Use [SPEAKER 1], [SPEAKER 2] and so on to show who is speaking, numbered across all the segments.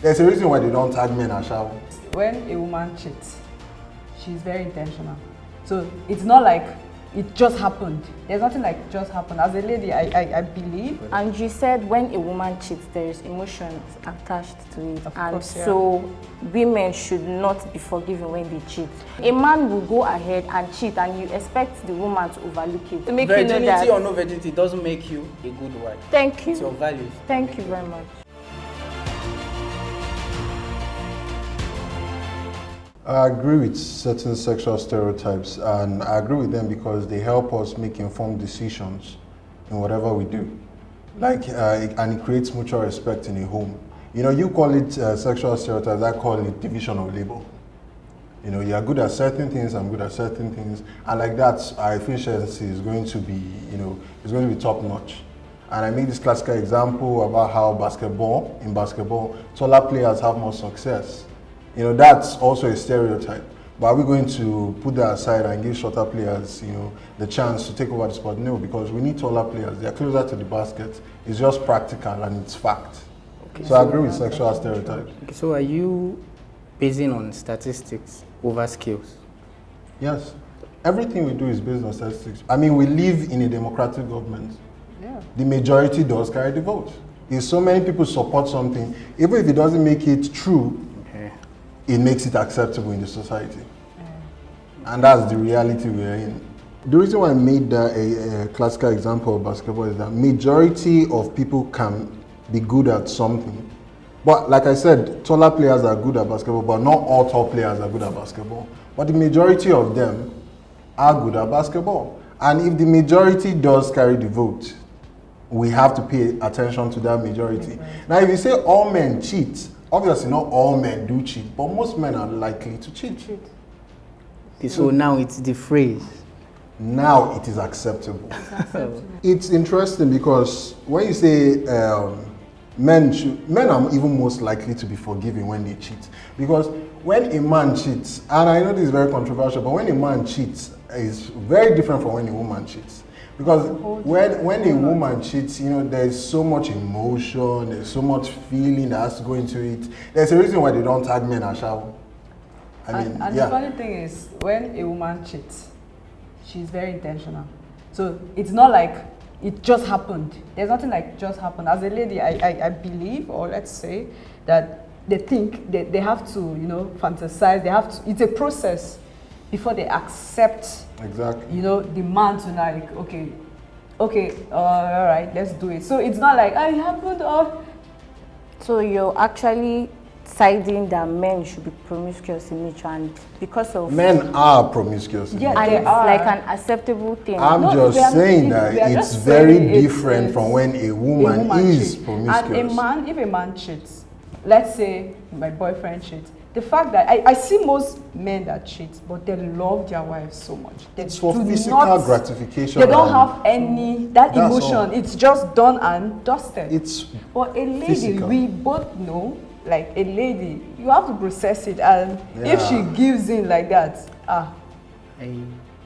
[SPEAKER 1] There's a reason why they don't tag men as shower.
[SPEAKER 2] When a woman cheats, she's very intentional. So it's not like it just happened. There's nothing like just happened. As a lady, I believe.
[SPEAKER 3] And you said when a woman cheats, there is emotions attached to it.
[SPEAKER 2] Of
[SPEAKER 3] and
[SPEAKER 2] course, yeah.
[SPEAKER 3] so women should not be forgiven when they cheat. A man will go ahead and cheat and you expect the woman to overlook it. To make
[SPEAKER 4] Virginity
[SPEAKER 3] you know that,
[SPEAKER 4] or no virginity doesn't make you a good wife.
[SPEAKER 3] Thank you.
[SPEAKER 4] It's your values.
[SPEAKER 3] Thank you very much.
[SPEAKER 1] I agree with certain sexual stereotypes, and I agree with them because they help us make informed decisions in whatever we do. And it creates mutual respect in a home. You know, you call it sexual stereotypes, I call it division of labor. You know, you're good at certain things, I'm good at certain things, and like that, our efficiency is going to be, it's going to be top notch. And I make this classical example about how in basketball, taller players have more success. You know, that's also a stereotype. But are we going to put that aside and give shorter players, the chance to take over the sport? No, because we need taller players. They're closer to the basket. It's just practical and it's fact. Okay, so I agree with sexual stereotypes.
[SPEAKER 4] Okay, so are you basing on statistics over skills?
[SPEAKER 1] Yes. Everything we do is based on statistics. I mean, we live in a democratic government.
[SPEAKER 2] Yeah.
[SPEAKER 1] The majority does carry the vote. If so many people support something, even if it doesn't make it true, it makes it acceptable in the society. And that's the reality we're in. The reason why I made that a classical example of basketball is that majority of people can be good at something. But like I said, taller players are good at basketball, but not all tall players are good at basketball. But the majority of them are good at basketball. And if the majority does carry the vote, we have to pay attention to that majority. Now, if you say all men cheat, obviously not all men do cheat, but most men are likely to cheat.
[SPEAKER 4] Okay, so now it's the phrase.
[SPEAKER 1] Now it is acceptable. It's interesting because when you say men are even most likely to be forgiven when they cheat. Because when a man cheats, and I know this is very controversial, but when a man cheats, it's very different from when a woman cheats. Because when a woman cheats, there's so much emotion, there's so much feeling that has to go into it. There's a reason why they don't tag men as shower.
[SPEAKER 2] And the funny thing is, when a woman cheats, she's very intentional. So it's not like it just happened. There's nothing like just happened. As a lady, I believe, or let's say, that they think they have to, fantasize. It's a process before they accept.
[SPEAKER 1] Exactly.
[SPEAKER 2] The man to like, okay, all right, let's do it. So it's not like, it happened,
[SPEAKER 3] So you're actually siding that men should be promiscuous in nature, and because of...
[SPEAKER 1] Men are promiscuous.
[SPEAKER 2] Yeah,
[SPEAKER 3] and
[SPEAKER 2] they
[SPEAKER 3] it's
[SPEAKER 2] are.
[SPEAKER 3] like an acceptable thing.
[SPEAKER 1] I'm just saying that it's very different from when a woman is promiscuous.
[SPEAKER 2] And if a man cheats, let's say my boyfriend cheats, the fact that I see most men that cheat, but they love their wives so much.
[SPEAKER 1] It's for physical gratification.
[SPEAKER 2] They don't have that emotion.
[SPEAKER 1] All.
[SPEAKER 2] It's just done and dusted. But a lady,
[SPEAKER 1] physical.
[SPEAKER 2] We both know, like a lady, you have to process it, and if she gives in like that,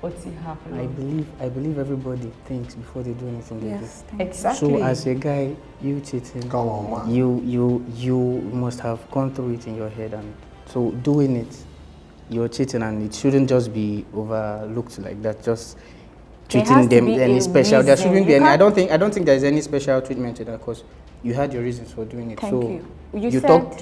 [SPEAKER 2] what's happening?
[SPEAKER 4] I believe everybody thinks before they do anything.
[SPEAKER 3] Yes,
[SPEAKER 2] exactly.
[SPEAKER 4] So as a guy, you cheating.
[SPEAKER 1] Come on, man.
[SPEAKER 4] You must have gone through it in your head, and so doing it, you're cheating, and it shouldn't just be overlooked like that. Just treating them any special. There shouldn't be any. I don't think there's any special treatment to that, because you had your reasons for doing it.
[SPEAKER 3] Thank you. You
[SPEAKER 4] thought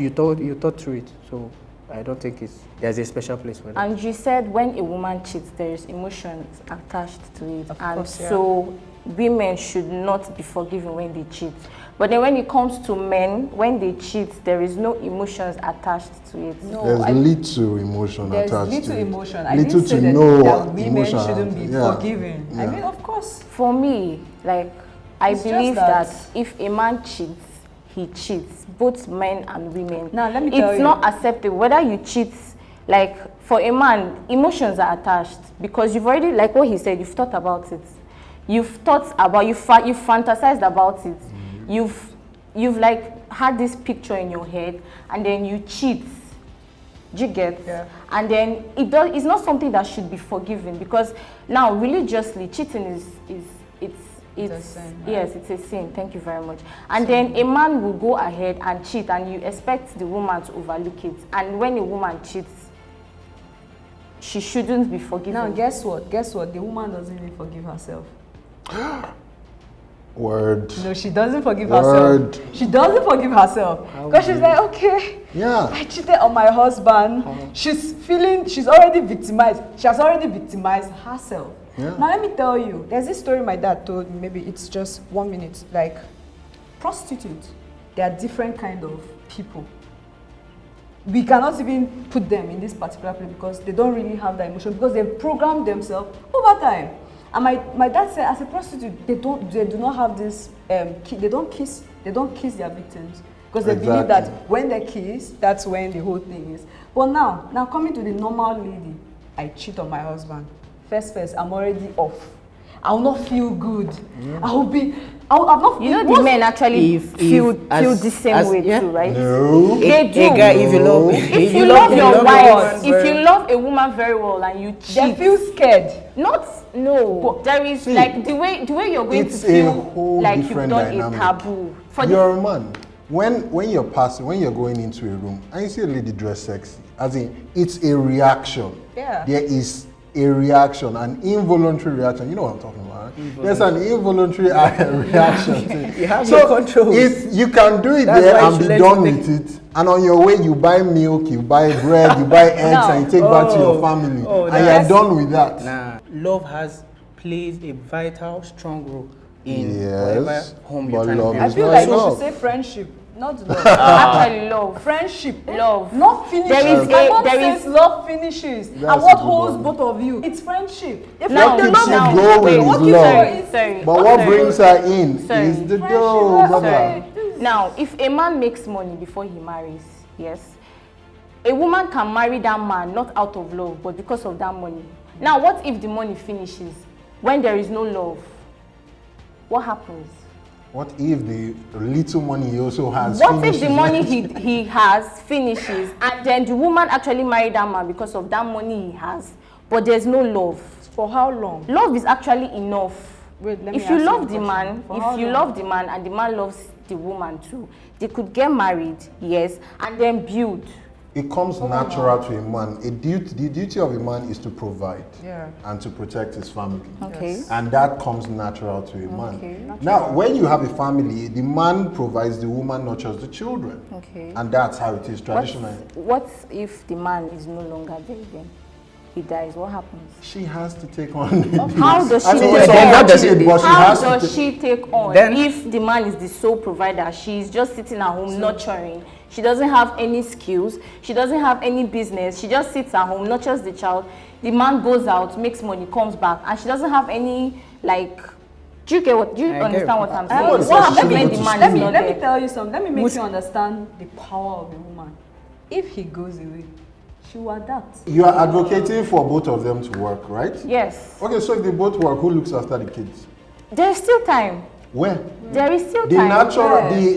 [SPEAKER 4] through it. So I don't think there's a special place for that.
[SPEAKER 3] And you said when a woman cheats, there is emotions attached to it, so women should not be forgiven when they cheat. But then when it comes to men, when they cheat, there is no emotions attached to it.
[SPEAKER 2] No,
[SPEAKER 1] there's little emotion attached to it.
[SPEAKER 2] There's little emotion. I
[SPEAKER 1] little
[SPEAKER 2] didn't say that women shouldn't be forgiven. Yeah. I mean, of course.
[SPEAKER 3] For me, I believe that if a man cheats, he cheats. Both men and women.
[SPEAKER 2] Now, let me tell you.
[SPEAKER 3] It's not acceptable. Whether you cheat, for a man, emotions are attached, because you've already, like what he said, you've thought about it. You've fantasized about it. You've had this picture in your head, and then you cheat. Do you get?
[SPEAKER 2] Yeah.
[SPEAKER 3] And then it's not something that should be forgiven, because now religiously cheating
[SPEAKER 2] It's a sin, right?
[SPEAKER 3] Yes, it's a sin. Thank you very much. And then a man will go ahead and cheat, and you expect the woman to overlook it. And when a woman cheats, she shouldn't be forgiven.
[SPEAKER 2] Now, guess what? Guess what? The woman doesn't even forgive herself.
[SPEAKER 1] Word.
[SPEAKER 2] No, she doesn't forgive herself. She doesn't forgive herself. Because she's like, okay, I cheated on my husband. She's already victimized. She has already victimized herself.
[SPEAKER 1] Yeah.
[SPEAKER 2] Now, let me tell you, there's this story my dad told me, maybe it's just 1 minute. Like, prostitutes, they are different kind of people. We cannot even put them in this particular place because they don't really have that emotion, because they've programmed themselves over time. And my dad said, as a prostitute, they do not have this, they don't kiss their victims, because they believe that when they kiss, that's when the whole thing is. But now coming to the normal lady, I cheat on my husband. First, I'm already off. I will not feel good. I'll not.
[SPEAKER 3] You know, the men actually feel the same way too, right?
[SPEAKER 1] No.
[SPEAKER 3] They do.
[SPEAKER 4] A guy, if you love
[SPEAKER 3] your wife, if you love a woman very well and you cheat,
[SPEAKER 2] they feel scared.
[SPEAKER 3] But there is like the way you're going to feel like you've done
[SPEAKER 1] dynamic.
[SPEAKER 3] a taboo.
[SPEAKER 1] You're a man. When you're going into a room and you see a lady dressed sexy, as in it's a reaction.
[SPEAKER 2] Yeah.
[SPEAKER 1] There is a reaction, an involuntary reaction. You know what I'm talking about, right? There's an involuntary reaction.
[SPEAKER 4] You have your control.
[SPEAKER 1] If you can do it there and be done with it, and on your way you buy milk, you buy bread, you buy eggs, and you take back to your family, and you're done with that.
[SPEAKER 4] Nah, love plays a vital, strong role in whatever home you're trying to build.
[SPEAKER 2] I feel like you should say friendship. Not love.
[SPEAKER 3] Actually, love.
[SPEAKER 2] Friendship.
[SPEAKER 3] Love.
[SPEAKER 2] Not finishes. There is love finishes. And what holds both of you? It's friendship. If
[SPEAKER 1] What keeps you going is love.
[SPEAKER 3] Sorry.
[SPEAKER 1] But what brings her in is the dough, brother.
[SPEAKER 3] Now, if a man makes money before he marries, yes, a woman can marry that man not out of love, but because of that money. Now, what if the money finishes when there is no love? What happens?
[SPEAKER 1] What if the little money he also has
[SPEAKER 3] What
[SPEAKER 1] finishes?
[SPEAKER 3] if the money he has finishes, and then the woman actually married that man because of that money he has, but there's no love?
[SPEAKER 2] For how long?
[SPEAKER 3] Love is actually enough.
[SPEAKER 2] Wait, let me
[SPEAKER 3] if you
[SPEAKER 2] ask
[SPEAKER 3] love
[SPEAKER 2] you
[SPEAKER 3] the
[SPEAKER 2] a
[SPEAKER 3] man,
[SPEAKER 2] question.
[SPEAKER 3] if you love the man and the man loves the woman too, they could get married, yes, and then build.
[SPEAKER 1] It comes natural to a man. The duty of a man is to provide and to protect his family.
[SPEAKER 3] Okay.
[SPEAKER 2] Yes.
[SPEAKER 1] And that comes natural to a man. Now, when you have a family, the man provides, the woman nurtures the children.
[SPEAKER 3] Okay.
[SPEAKER 1] And that's how it is traditionally.
[SPEAKER 3] What if the man is no longer there then? He dies, what happens?
[SPEAKER 1] She has to take on it.
[SPEAKER 3] How does she
[SPEAKER 1] I mean,
[SPEAKER 3] take
[SPEAKER 1] it's
[SPEAKER 3] on?
[SPEAKER 1] unfortunate, but she
[SPEAKER 3] How
[SPEAKER 1] has
[SPEAKER 3] does
[SPEAKER 1] to
[SPEAKER 3] she take on
[SPEAKER 4] Then-
[SPEAKER 3] if the man is the sole provider? She's just sitting at home nurturing. She doesn't have any skills. She doesn't have any business. She just sits at home, nurtures the child. The man goes out, makes money, comes back, and she doesn't have any, like, do you understand what I'm saying?
[SPEAKER 1] Nobody
[SPEAKER 3] What
[SPEAKER 1] says she
[SPEAKER 3] happens when
[SPEAKER 1] shouldn't
[SPEAKER 3] the
[SPEAKER 1] go to
[SPEAKER 3] man is
[SPEAKER 1] school.
[SPEAKER 3] not
[SPEAKER 2] Let me
[SPEAKER 3] there?
[SPEAKER 2] tell you something. Let me make you understand the power of a woman. If he goes away, she will adapt.
[SPEAKER 1] You are advocating for both of them to work, right?
[SPEAKER 3] Yes.
[SPEAKER 1] Okay, so if they both work, who looks after the kids?
[SPEAKER 3] There's still time.
[SPEAKER 1] Where?
[SPEAKER 3] There is still
[SPEAKER 1] The
[SPEAKER 3] time.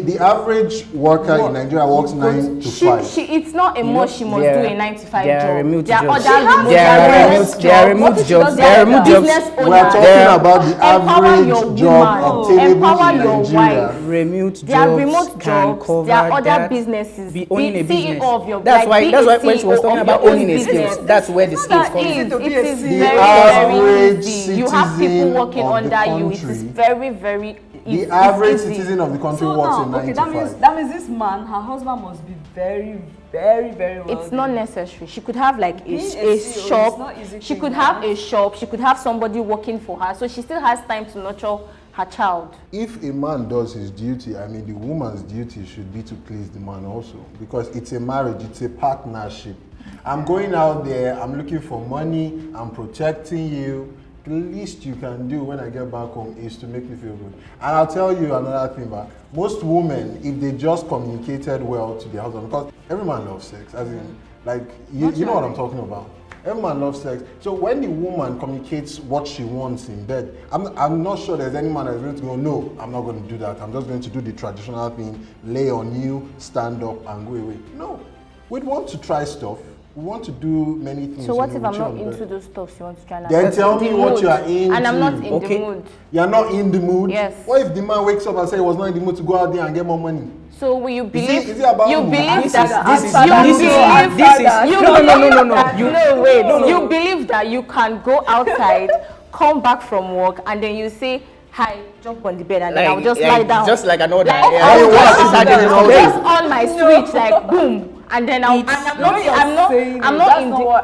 [SPEAKER 1] the average worker in Nigeria works 9 to 5.
[SPEAKER 3] It's not a must. She must do a 9-to-5
[SPEAKER 4] there are
[SPEAKER 3] job.
[SPEAKER 4] remote
[SPEAKER 3] There are
[SPEAKER 4] jobs.
[SPEAKER 3] other
[SPEAKER 4] There are
[SPEAKER 3] remote
[SPEAKER 4] remote- there are remote
[SPEAKER 3] What if she
[SPEAKER 4] jobs.
[SPEAKER 3] does
[SPEAKER 4] There are
[SPEAKER 3] that?
[SPEAKER 4] remote jobs.
[SPEAKER 3] Business
[SPEAKER 1] We are
[SPEAKER 3] owner.
[SPEAKER 1] talking about the
[SPEAKER 3] Empower your
[SPEAKER 1] average job
[SPEAKER 3] woman.
[SPEAKER 1] obtainable
[SPEAKER 3] Empower
[SPEAKER 1] in
[SPEAKER 3] your
[SPEAKER 1] Nigeria.
[SPEAKER 3] wife.
[SPEAKER 4] Remote
[SPEAKER 3] There are
[SPEAKER 4] jobs
[SPEAKER 3] remote
[SPEAKER 4] can
[SPEAKER 3] jobs.
[SPEAKER 4] cover
[SPEAKER 3] There are other
[SPEAKER 4] that.
[SPEAKER 3] businesses.
[SPEAKER 4] Be owning a
[SPEAKER 3] CEO
[SPEAKER 4] business.
[SPEAKER 3] of your
[SPEAKER 4] That's why when she was talking about owning a
[SPEAKER 3] business.
[SPEAKER 4] skills, that's where the skills come
[SPEAKER 3] It
[SPEAKER 4] in.
[SPEAKER 3] is
[SPEAKER 2] The
[SPEAKER 3] very,
[SPEAKER 1] average
[SPEAKER 3] very easy. You have people
[SPEAKER 1] citizen
[SPEAKER 3] working
[SPEAKER 1] of the
[SPEAKER 3] under you. It is
[SPEAKER 1] country,
[SPEAKER 3] very, very
[SPEAKER 1] The
[SPEAKER 3] it's
[SPEAKER 1] average
[SPEAKER 3] easy.
[SPEAKER 1] citizen of the country
[SPEAKER 2] So
[SPEAKER 1] works
[SPEAKER 2] now,
[SPEAKER 1] in 9
[SPEAKER 2] okay,
[SPEAKER 1] to 5.
[SPEAKER 2] that means this man, her husband must be very, very, very well.
[SPEAKER 3] It's not necessary. She could have like
[SPEAKER 2] Being
[SPEAKER 3] a
[SPEAKER 2] a CEO is
[SPEAKER 3] shop.
[SPEAKER 2] not easy
[SPEAKER 3] She
[SPEAKER 2] thing,
[SPEAKER 3] could have
[SPEAKER 2] right?
[SPEAKER 3] a shop. She could have somebody working for her. So she still has time to nurture her child.
[SPEAKER 1] If a man does his duty, I mean, the woman's duty should be to please the man also, because it's a marriage, it's a partnership. I'm going out there, I'm looking for money, I'm protecting you. The least you can do when I get back home is to make me feel good. And I'll tell you another thing, but most women, if they just communicated well to their husband, because every man loves sex, as in, like, you know what I'm talking about. Every man loves sex. So when the woman communicates what she wants in bed, I'm not sure there's any man that's going to go, no, I'm not going to do that. I'm just going to do the traditional thing, lay on you, stand up and go away. No. We'd want to try stuff. We want to do many things.
[SPEAKER 3] So what if I'm not into those stuff you want to try and
[SPEAKER 1] then tell me what you are into.
[SPEAKER 3] And I'm not in the mood.
[SPEAKER 1] You're not in the mood?
[SPEAKER 3] Yes.
[SPEAKER 1] What if the man wakes up and says he was not in the mood to go out there and get more money?
[SPEAKER 3] So will you believe?
[SPEAKER 1] Is it about
[SPEAKER 3] you
[SPEAKER 1] mood?
[SPEAKER 3] believe
[SPEAKER 1] This
[SPEAKER 3] that you believe that you can go outside, come back from work, and then you say, "Hi, jump on the bed," and then I'll just lie down.
[SPEAKER 4] Just like an order.
[SPEAKER 3] Just on my switch, like boom. And then I'm not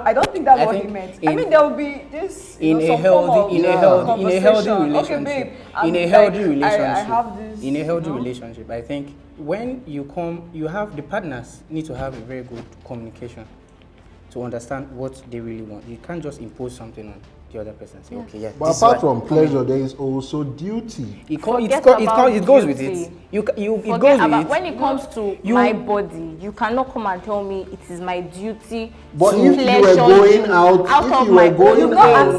[SPEAKER 2] I don't think that's what he meant. I mean, there will be this
[SPEAKER 4] in a healthy relationship. I think when you come, you have the partners need to have a very good communication to understand what they really want. You can't just impose something on the other person. Say, okay, yeah.
[SPEAKER 1] But apart from pleasure, there is also duty.
[SPEAKER 4] It goes with it. It goes with it.
[SPEAKER 3] When it comes to my body, you cannot come and tell me it is my duty.
[SPEAKER 1] But if you were going out,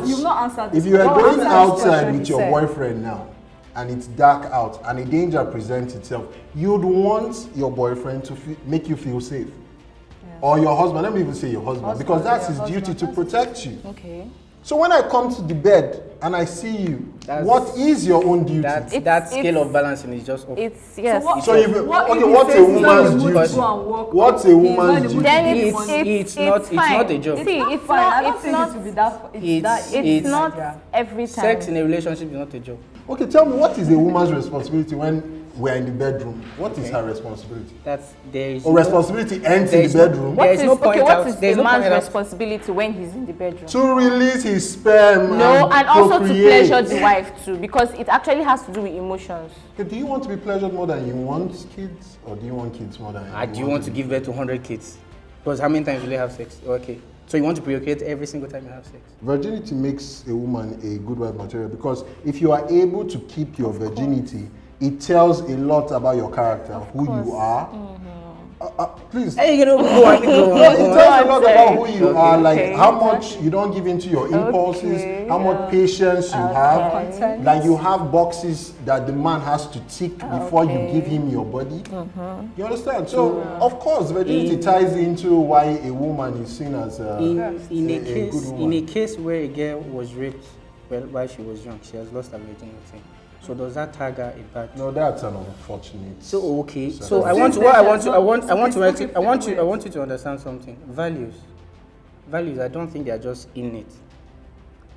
[SPEAKER 2] you've not answered.
[SPEAKER 1] If you were going outside with your boyfriend now, and it's dark out, and a danger presents itself, you'd want your boyfriend to make you feel safe, or your husband. Let me even say your husband, because that's his duty to protect you.
[SPEAKER 3] Okay.
[SPEAKER 1] So when I come to the bed and I see you, what is your own duty?
[SPEAKER 4] That scale of balancing is just off.
[SPEAKER 3] It's yes.
[SPEAKER 1] What's a woman's duty? What's a woman's duty?
[SPEAKER 3] Then
[SPEAKER 4] it's not a job.
[SPEAKER 3] See, it's not every time.
[SPEAKER 4] Sex in a relationship is not a job.
[SPEAKER 1] Okay, tell me, what is a woman's responsibility when we're in the bedroom? What is her responsibility? Responsibility ends in the bedroom.
[SPEAKER 3] What is the man's responsibility when he's in the bedroom?
[SPEAKER 1] To release his sperm.
[SPEAKER 3] And also to pleasure the wife too, because it actually has to do with emotions.
[SPEAKER 1] Okay, do you want to be pleasured more than you want kids, or do you want kids more than
[SPEAKER 4] do you want to give birth to 100 kids? Because how many times will you have sex? Okay. So you want to procreate every single time you have sex?
[SPEAKER 1] Virginity makes a woman a good wife material, because if you are able to keep your virginity, it tells a lot about your character, who you are. Please.
[SPEAKER 4] Hey, you know,
[SPEAKER 1] it tells a lot about who you are, like how much you don't give into your impulses, how much patience you have. Like you have boxes that the man has to tick before you give him your body. You understand? So, of course, virginity ties into why a woman is seen as a good woman.
[SPEAKER 4] In a case where a girl was raped while she was young, she has lost her virginity. So does that tag her a bad?
[SPEAKER 1] No, that's an unfortunate.
[SPEAKER 4] So okay. So I want you to understand something. Values. I don't think they are just innate.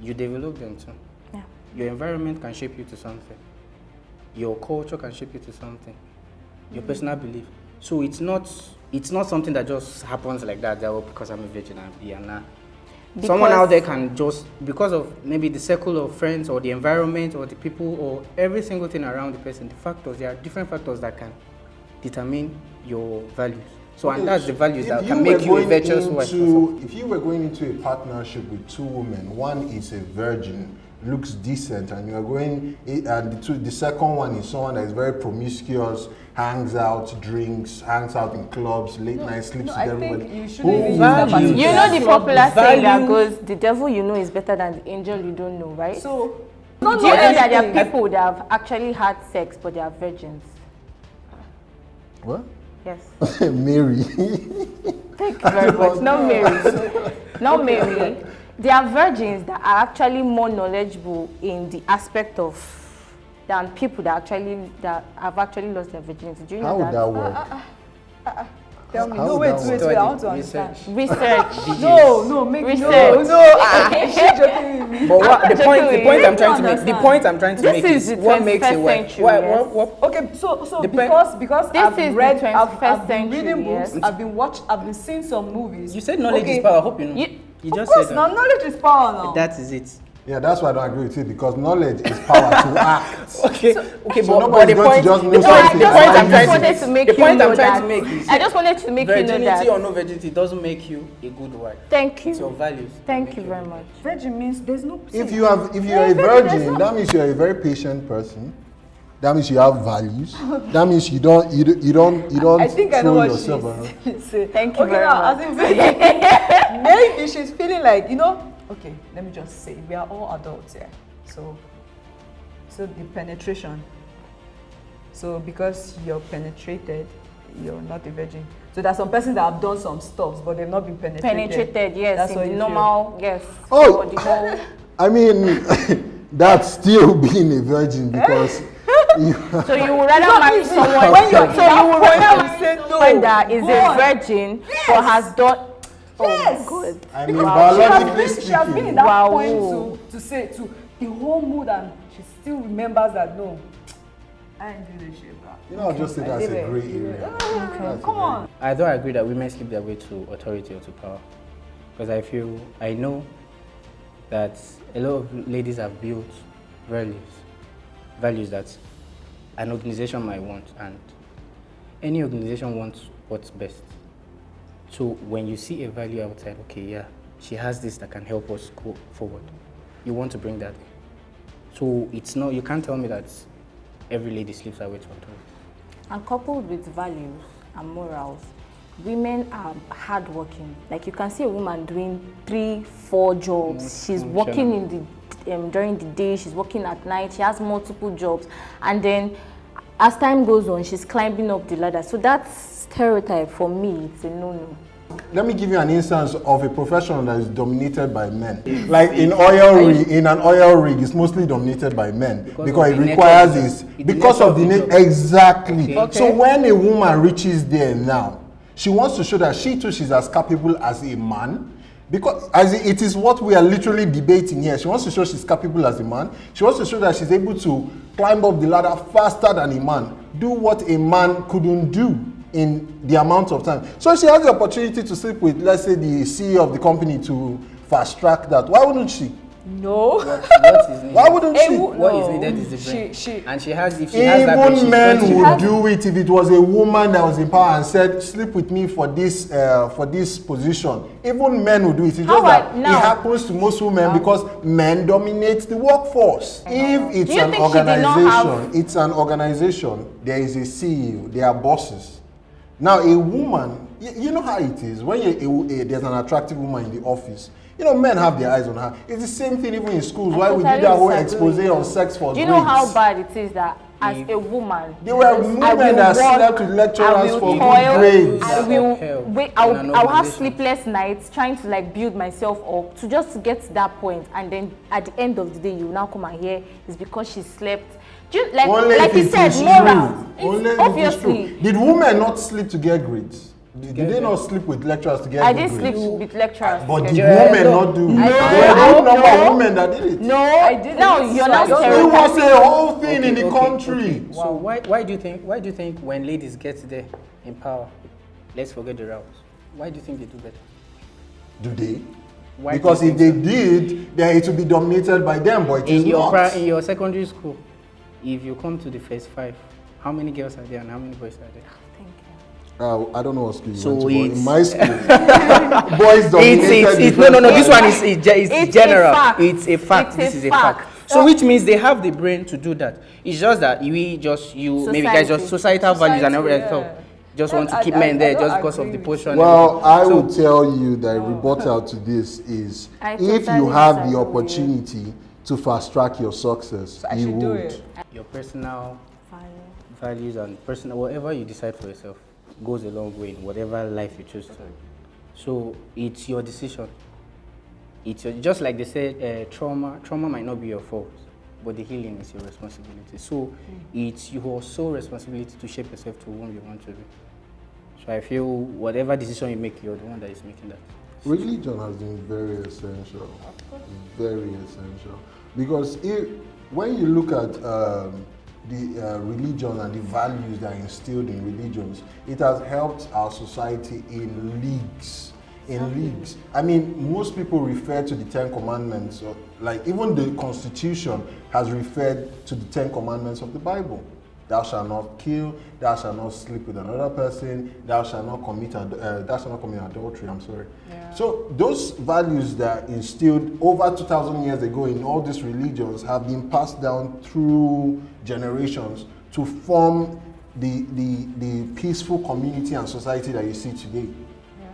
[SPEAKER 4] You develop them too.
[SPEAKER 3] Yeah.
[SPEAKER 4] Your environment can shape you to something. Your culture can shape you to something. Your personal belief. So it's not something that just happens like that. Because I'm a virgin, I'll be and nah. Someone out there can just, because of maybe the circle of friends or the environment or the people or every single thing around the person, there are different factors that can determine your values. So, and that's the values that can make you a virtuous wife.
[SPEAKER 1] If you were going into a partnership with two women, one is a virgin, looks decent, and you are going, and the second one is someone that is very promiscuous, hangs out, drinks, hangs out in clubs, late night, sleeps with everybody.
[SPEAKER 3] You know the popular saying that goes, the devil you know is better than the angel you don't know, right?
[SPEAKER 2] So,
[SPEAKER 3] do you know that there are people that have actually had sex but they are virgins?
[SPEAKER 1] What?
[SPEAKER 3] Yes.
[SPEAKER 1] Mary.
[SPEAKER 3] Thank you very much. Not Mary. Not Mary. There are virgins that are actually more knowledgeable in the aspect of than people that have actually lost their virginity. Do you know that?
[SPEAKER 1] How would that work?
[SPEAKER 2] Tell me. No, wait. I want to understand.
[SPEAKER 3] Research.
[SPEAKER 2] No, make
[SPEAKER 3] research.
[SPEAKER 2] She's joking with me.
[SPEAKER 4] But the point I'm trying to make is what makes it work.
[SPEAKER 2] Okay, so because I've been reading books, I've been seeing some movies.
[SPEAKER 4] You said knowledge is power. I hope you know. You just
[SPEAKER 2] said
[SPEAKER 4] that.
[SPEAKER 2] Now knowledge is power now.
[SPEAKER 4] That is it.
[SPEAKER 1] Yeah, that's why I don't agree with you, because knowledge is power to act.
[SPEAKER 4] Okay,
[SPEAKER 1] so nobody's going to just know something.
[SPEAKER 3] I just wanted to make you know that
[SPEAKER 4] virginity or no virginity doesn't make you a good wife.
[SPEAKER 3] Thank you.
[SPEAKER 4] It's your values.
[SPEAKER 3] Thank you very much.
[SPEAKER 2] Virgin means there's no.
[SPEAKER 1] If you're a virgin, that means you're a very patient person. That means you have values. That means you don't
[SPEAKER 2] I think I know what
[SPEAKER 1] yourself
[SPEAKER 2] she's saying.
[SPEAKER 3] Thank you very much.
[SPEAKER 2] Maybe she's feeling like, okay, let me just say, we are all adults here. So the penetration. So because you're penetrated, you're not a virgin. So there's some persons that have done some stuff, but they've not been penetrated.
[SPEAKER 3] Penetrated, yes.
[SPEAKER 2] That's
[SPEAKER 3] in
[SPEAKER 2] what
[SPEAKER 3] the
[SPEAKER 2] you
[SPEAKER 3] normal,
[SPEAKER 2] feel.
[SPEAKER 3] yes.
[SPEAKER 1] Oh,
[SPEAKER 3] For the whole.
[SPEAKER 1] I mean, that's still being a virgin because.
[SPEAKER 3] So you would rather marry someone
[SPEAKER 2] When you're
[SPEAKER 3] so you would rather
[SPEAKER 2] say
[SPEAKER 3] marry someone that is a virgin but has done. Oh
[SPEAKER 2] Yes.
[SPEAKER 3] my God.
[SPEAKER 1] I mean,
[SPEAKER 2] Because
[SPEAKER 1] biologically
[SPEAKER 2] she has been in
[SPEAKER 1] speaking.
[SPEAKER 2] that
[SPEAKER 3] Wow.
[SPEAKER 2] point to say to the whole mood, and she still remembers that no, I ain't do this shit, bro.
[SPEAKER 1] You know, I'll just say that's a gray area.
[SPEAKER 2] Come on.
[SPEAKER 4] I don't agree that women slip their way to authority or to power. Because I know that a lot of ladies have built values that an organization might want, and any organization wants what's best. So when you see a value outside, okay, yeah, she has this that can help us go forward, you want to bring that in. So it's not, you can't tell me that every lady slips her way to authority.
[SPEAKER 3] And coupled with values and morals, women are hardworking. Like you can see a woman doing 3-4 jobs. She's working in the during the day. She's working at night. She has multiple jobs, and then as time goes on, she's climbing up the ladder. So that stereotype for me, it's a no-no.
[SPEAKER 1] Let me give you an instance of a profession that is dominated by men. Like in an oil rig, it's mostly dominated by men because it requires this. Because of the name, exactly.
[SPEAKER 2] Okay.
[SPEAKER 1] So when a woman reaches there now, she wants to show that she too she's as capable as a man. Because it is what we are literally debating here. She wants to show she's capable as a man. She wants to show that she's able to climb up the ladder faster than a man. Do what a man couldn't do in the amount of time. So she has the opportunity to sleep with, let's say, the CEO of the company to fast track that. Why wouldn't she?
[SPEAKER 2] No.
[SPEAKER 4] What is needed?
[SPEAKER 1] Why wouldn't she?
[SPEAKER 4] What is needed is the brain. And if she has that brain,
[SPEAKER 1] Even men would do it if it was a woman that was in power and said, sleep with me for this position. Even men would do it. It's just that it happens to most women because men dominate the workforce. If it's an organization, there is a CEO, there are bosses. Now a woman, you know how it is. When there's an attractive woman in the office, you know, men have their eyes on her. It's the same thing even in schools. Why we did that whole expose on sex for grades.
[SPEAKER 3] Do you know how bad it is that as a woman,
[SPEAKER 1] there were women that slept with lecturers for good grades.
[SPEAKER 3] I'll have sleepless nights trying to like build myself up to just get to that point, and then at the end of the day, you now come and hear it's because she slept. Like you said, moral. Obviously.
[SPEAKER 1] Did women not sleep to get grades? Did they not sleep with lecturers to get grades?
[SPEAKER 3] I didn't sleep with lecturers.
[SPEAKER 1] But did women not do it? There are no number of women that did it.
[SPEAKER 3] No, I didn't. No, you're not
[SPEAKER 1] stereotyping. It was a whole thing in the country.
[SPEAKER 4] Okay. So why do you think when ladies get there in power, let's forget the routes, why do you think they do better?
[SPEAKER 1] Do they? Because if they did, then it would be dominated by them, but it is not.
[SPEAKER 4] In your secondary school, if you come to the first 5, how many girls are there and how many boys are there?
[SPEAKER 1] I don't know what school you went to,
[SPEAKER 4] but
[SPEAKER 1] in my school, boys dominated.
[SPEAKER 4] No. This one is general. It's a fact. This is a fact. So which means they have the brain to do that. It's just that maybe guys just societal values and everything. Just want to keep men there just because of the portion.
[SPEAKER 1] Well, I will tell you that rebuttal to this is if you have the opportunity to fast track your success, you would.
[SPEAKER 4] Your personal values and personal whatever you decide for yourself goes a long way in whatever life you choose to. So it's your decision. Just like they said, trauma might not be your fault, but the healing is your responsibility. So it's your sole responsibility to shape yourself to whom you want to be. So I feel whatever decision you make, you're the one that is making that.
[SPEAKER 1] Religion has been very essential, very essential. Because when you look at the religion and the values that are instilled in religions, it has helped our society in leagues. I mean, most people refer to the 10 Commandments, like even the Constitution has referred to the 10 Commandments of the Bible. Thou shalt not kill, thou shalt not sleep with another person, thou shalt not commit adultery, Yeah. So those values that are instilled over 2,000 years ago in all these religions have been passed down through generations to form the peaceful community and society that you see today.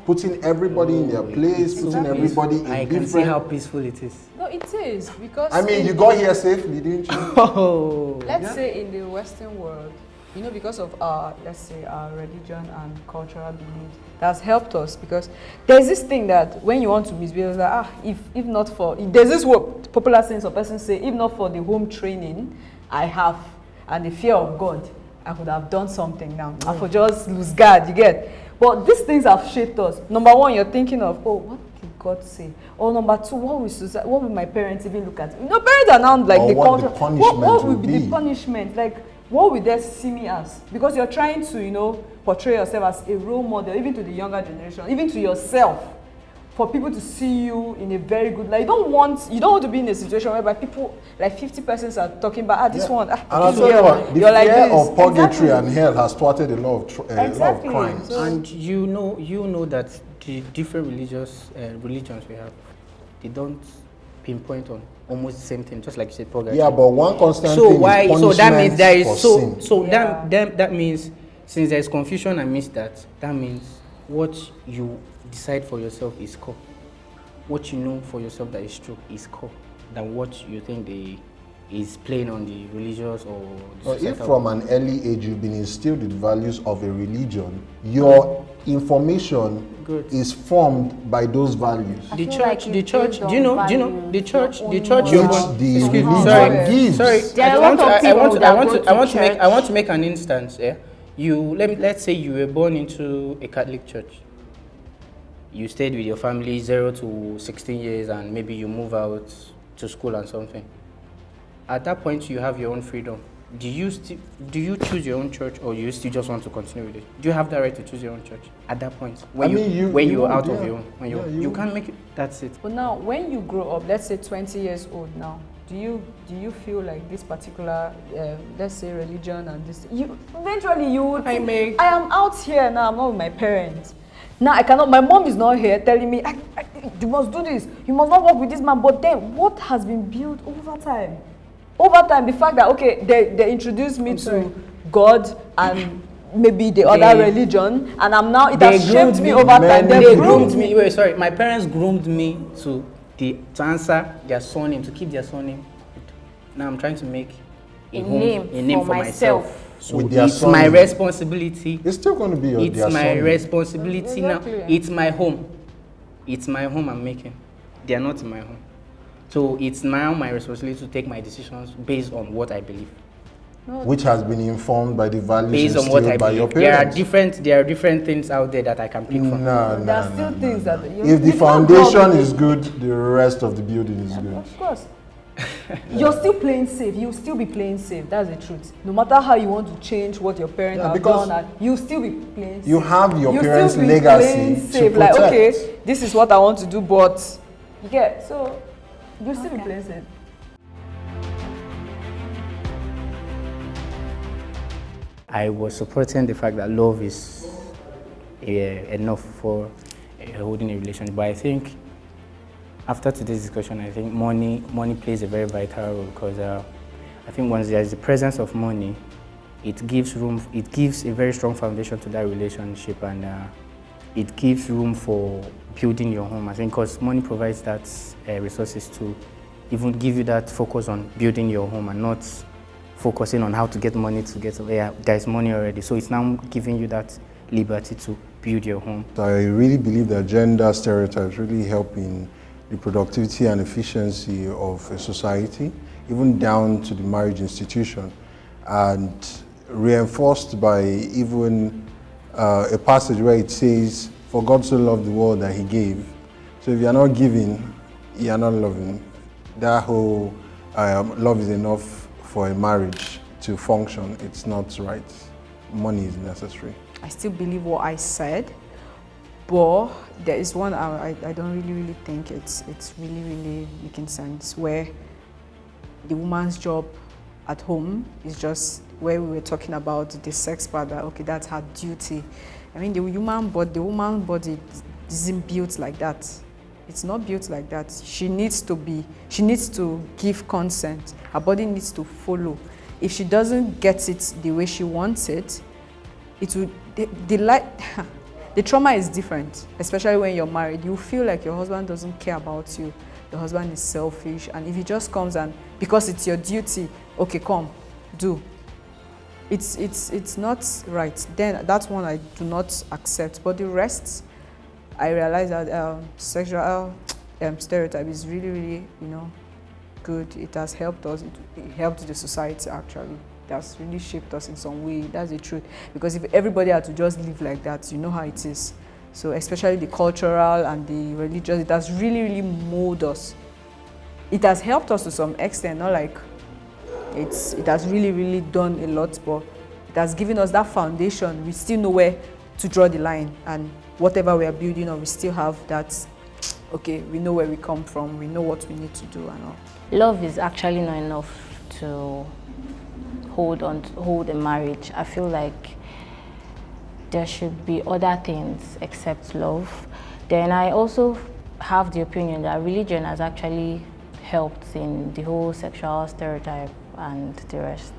[SPEAKER 1] Putting everybody in their place, putting everybody in different... I
[SPEAKER 4] can see how peaceful it is.
[SPEAKER 2] No, it is, because...
[SPEAKER 1] I mean, you got here safely, didn't you?
[SPEAKER 2] Let's say in the Western world, you know, because of our, let's say, our religion and cultural beliefs, that's helped us, because there's this thing that when you want to misbehave, like, if not for, there's this word, popular saying, some person say, if not for the home training I have and the fear of God, I could have done something now. I could just lose guard, you get. But these things have shaped us. Number one, you're thinking of, oh, what did God say? Or number two, what will my parents even look at? You know, parents are now like the culture. What will be the punishment? Like, what will they see me as? Because you're trying to, you know, portray yourself as a role model, even to the younger generation, even to yourself, for people to see you in a very good light. You don't want to be in a situation whereby people, like 50 persons are talking about, this one,
[SPEAKER 1] and I'll tell you what, the fear
[SPEAKER 2] like
[SPEAKER 1] of purgatory and hell has thwarted a lot of crimes.
[SPEAKER 2] So,
[SPEAKER 4] and you know that the different religions we have, they don't pinpoint on almost the same thing, just like you said, purgatory.
[SPEAKER 1] Yeah, but one constant thing is punishment.
[SPEAKER 4] So that means there is
[SPEAKER 1] sin.
[SPEAKER 4] that means, since there is confusion amidst that means what you decide for yourself is core. What you know for yourself that is true is core than what you think is playing on the religious or the
[SPEAKER 1] if from an early age you've been instilled with values of a religion, your information is formed by those values.
[SPEAKER 3] I
[SPEAKER 4] The
[SPEAKER 3] feel
[SPEAKER 4] church,
[SPEAKER 3] like
[SPEAKER 4] the church. Do you know the church? The church.
[SPEAKER 1] Which the
[SPEAKER 4] Sorry.
[SPEAKER 3] There are a lot of people that go to church.
[SPEAKER 4] I want to make an instance. Yeah, let's say you were born into a Catholic church. You stayed with your family 0 to 16 years, and maybe you move out to school and something. At that point, you have your own freedom. Do you choose your own church, or you still just want to continue with it? Do you have the right to choose your own church at that point? When you're out of your own, you can't make it. That's it.
[SPEAKER 2] But now, when you grow up, let's say 20 years old now, do you feel like this particular, let's say, religion and this? Eventually you would. I am out here now. I'm not with my parents. Now I cannot. My mom is not here telling me, you must do this. You must not work with this man. But then, what has been built over time? Over time, the fact that, okay, they introduced me to God and maybe the other religion, and I'm now, it has shaped me over time.
[SPEAKER 4] They groomed me. Wait, sorry. My parents groomed me to answer their surname, to keep their surname. Now I'm trying to make a name for myself. So it's my responsibility.
[SPEAKER 1] It's still going to be
[SPEAKER 4] It's my responsibility now. It's my home. It's my home I'm making. They are not in my home. So it's now my responsibility to take my decisions based on what I believe.
[SPEAKER 1] Which has been informed by the values
[SPEAKER 4] based on what I
[SPEAKER 1] by
[SPEAKER 4] believe.
[SPEAKER 1] your parents.
[SPEAKER 4] There are different things out there that I can pick from.
[SPEAKER 2] There are still things that
[SPEAKER 1] if the foundation is good, the rest of the building is good.
[SPEAKER 2] Of course. You're still playing safe. You'll still be playing safe. That's the truth. No matter how you want to change what your parents have done, you'll still be playing safe.
[SPEAKER 1] You have your parents' legacy to protect.
[SPEAKER 2] Like, okay, this is what I want to do, but you get, so you'll still be playing safe.
[SPEAKER 4] I was supporting the fact that love is enough for holding a relationship, but I think after today's discussion, I think money plays a very vital role, because I think once there is the presence of money, it gives a very strong foundation to that relationship, and it gives room for building your home. I think because money provides that resources to even give you that focus on building your home and not focusing on how to get money to get, there's money already. So it's now giving you that liberty to build your home.
[SPEAKER 1] I really believe that gender stereotypes really help in the productivity and efficiency of a society, even down to the marriage institution, and reinforced by even a passage where it says, "For God so loved the world that he gave." So if you're not giving, you're not loving. That whole love is enough for a marriage to function, it's not right. Money is necessary.
[SPEAKER 2] I still believe what I said, but there is one I don't really think it's really making sense, where the woman's job at home is just where we were talking about the sex part, that okay, that's her duty. I mean, the woman body isn't built like that. It's not built like that. She needs to give consent. Her body needs to follow. If she doesn't get it the way she wants it, it will, the trauma is different, especially when you're married. You feel like your husband doesn't care about you. The husband is selfish, and if he just comes and, because it's your duty, okay, come, do. it's not right. Then that's one I do not accept. But the rest, I realize that sexual stereotype is really, good. It has helped us. It helped the society actually. It has really shaped us in some way. That's the truth. Because if everybody had to just live like that, you know how it is. So especially the cultural and the religious, it has really molded us. It has helped us to some extent, not like it has really done a lot, but it has given us that foundation. We still know where to draw the line, and whatever we are building on, we still have that, okay, we know where we come from, we know what we need to do and all.
[SPEAKER 3] Love is actually not enough to hold a marriage. I feel like there should be other things except love. Then I also have the opinion that religion has actually helped in the whole sexual stereotype and the rest.